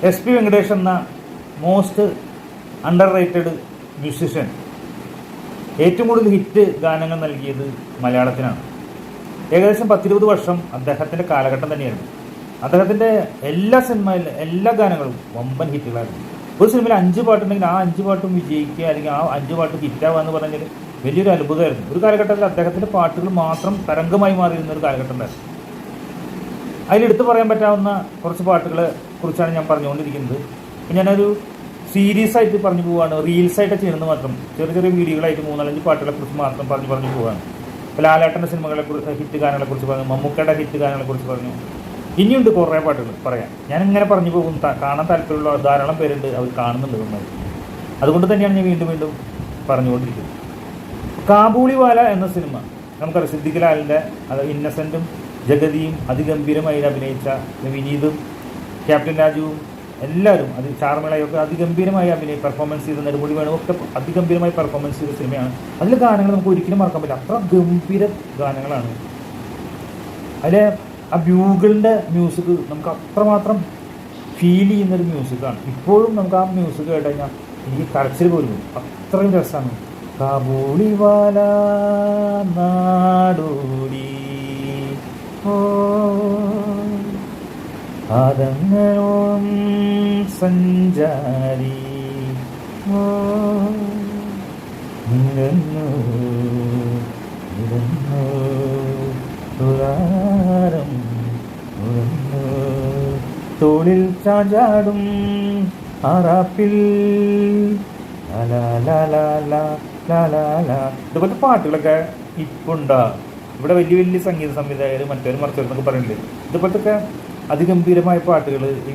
SP Venkatesh എന്ന most under rated musician ഏറ്റവും കൂടുതൽ ഹിറ്റ് ഗാനങ്ങൾ നൽകിയത് മലയാളത്തിനാണ്. ഏകദേശം 10-20 വർഷം അദ്ദേഹത്തിൻ്റെ കാലഘട്ടം തന്നെയായിരുന്നു. അദ്ദേഹത്തിൻ്റെ എല്ലാ സിനിമയിലും എല്ലാ ഗാനങ്ങളും വമ്പൻ ഹിറ്റുകളായിരുന്നു. ഒരു സിനിമയിൽ 5 പാട്ടുണ്ടെങ്കിൽ ആ 5 പാട്ടും വിജയിക്കുക, അല്ലെങ്കിൽ ആ 5 പാട്ട് ഹിറ്റാവുക എന്ന് പറഞ്ഞാൽ വലിയൊരു അത്ഭുതമായിരുന്നു. ഒരു കാലഘട്ടത്തിൽ അദ്ദേഹത്തിൻ്റെ പാട്ടുകൾ മാത്രം തരംഗമായി മാറിയിരുന്ന ഒരു കാലഘട്ടം ഉണ്ടായിരുന്നു. അതിലെടുത്ത് പറയാൻ പറ്റാവുന്ന കുറച്ച് പാട്ടുകളെ കുറിച്ചാണ് ഞാൻ പറഞ്ഞുകൊണ്ടിരിക്കുന്നത്. ഞാനൊരു സീരീസ് ആയിട്ട് പറഞ്ഞു പോവുകയാണ്, റീൽസായിട്ട് ചെയ്യുന്നത് മാത്രം, ചെറിയ ചെറിയ വീഡിയോകളായിട്ട് 3-4 പാട്ടുകളെ കുറിച്ച് മാത്രം പറഞ്ഞു പോവുകയാണ്. ഇപ്പോൾ ലാലേട്ടൻ്റെ സിനിമകളെ കുറിച്ച്, ഹിറ്റ് ഗാനങ്ങളെ കുറിച്ച് പറഞ്ഞു, മമ്മൂക്കയുടെ ഹിറ്റ് ഗാനങ്ങളെ കുറിച്ച് പറഞ്ഞു. ഇനിയുണ്ട് കുറേ പാട്ടുകൾ പറയാൻ. ഞാനിങ്ങനെ പറഞ്ഞു പോകും. കാണാൻ താല്പര്യമുള്ള ധാരാളം പേരുണ്ട്, അവർ കാണുന്നുണ്ട് നന്നായി. അതുകൊണ്ട് തന്നെയാണ് ഞാൻ വീണ്ടും വീണ്ടും പറഞ്ഞുകൊണ്ടിരിക്കുന്നത്. കാബൂളിവാല എന്ന സിനിമ നമുക്കറിയാം, സിദ്ദിഖ് ലാലിൻ്റെ, അത് ഇന്നസെൻറ്റും ജഗതിയും അതിഗംഭീരമായി അഭിനയിച്ച, വിനീതും ക്യാപ്റ്റൻ രാജുവും എല്ലാവരും, അത് ചാർമിളയൊക്കെ അതിഗംഭീരമായി പെർഫോമൻസ് ചെയ്ത, നെടുമുടി വേണു ഒക്കെ അതിഗംഭീരമായി പെർഫോമൻസ് ചെയ്ത സിനിമയാണ്. അതിലെ ഗാനങ്ങൾ നമുക്ക് ഒരിക്കലും മറക്കാൻ പറ്റില്ല, അത്ര ഗംഭീര ഗാനങ്ങളാണ്. അതിലെ ആ ബ്യൂഗിളിൻ്റെ മ്യൂസിക് നമുക്ക് അത്രമാത്രം ഫീൽ ചെയ്യുന്നൊരു മ്യൂസിക്കാണ്. ഇപ്പോഴും നമുക്ക് ആ മ്യൂസിക് കേട്ട് കഴിഞ്ഞാൽ എനിക്ക് കരച്ചിൽ പോലും, അത്രയും രസമാണ്. കാബൂളിവാല നാടോടി ആദങ്ങളും സഞ്ചാരി നിരന്നു നിരന്നു തുരാരം ഉറന്നു തോളിൽ ചാഞ്ചാടും ആറാപ്പിൽ ഇതുപോലത്തെ പാട്ടുകളൊക്കെ ഇപ്പോൾ ഉണ്ടാകും. ഇവിടെ വലിയ വലിയ സംഗീത സംവിധായകർ മറ്റൊരു മറിച്ചവരെന്നൊക്കെ പറയുന്നുണ്ട്. ഇതുപോലത്തെ അതിഗംഭീരമായ പാട്ടുകൾ ഈ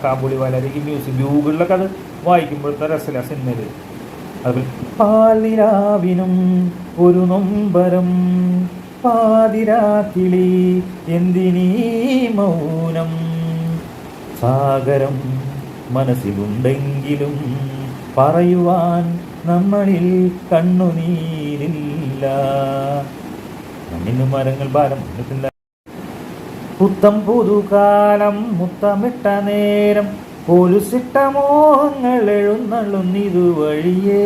കാബൂളിവാല, ഈ മ്യൂസിക് ബ്യൂഗിളിലൊക്കെ അത് വായിക്കുമ്പോഴത്തെ രസമില്ല സിനിമയിൽ. അതുപോലെ പാലിരാവിനും ഒരു നൊമ്പരം പാതിരാക്കിളി എന്തിനീ മൗനം സാഗരം മനസ്സിലുണ്ടെങ്കിലും പറയുവാൻ നമ്മളിൽ കണ്ണുനീരില്ല. മണ്ണിന് മരങ്ങൾ ഭാരം പുത്തം പുതുകാലം മുത്തമിട്ട നേരം പോലുസിട്ട മോഹങ്ങൾ എഴുന്നള്ളുന്നിതുവഴിയേ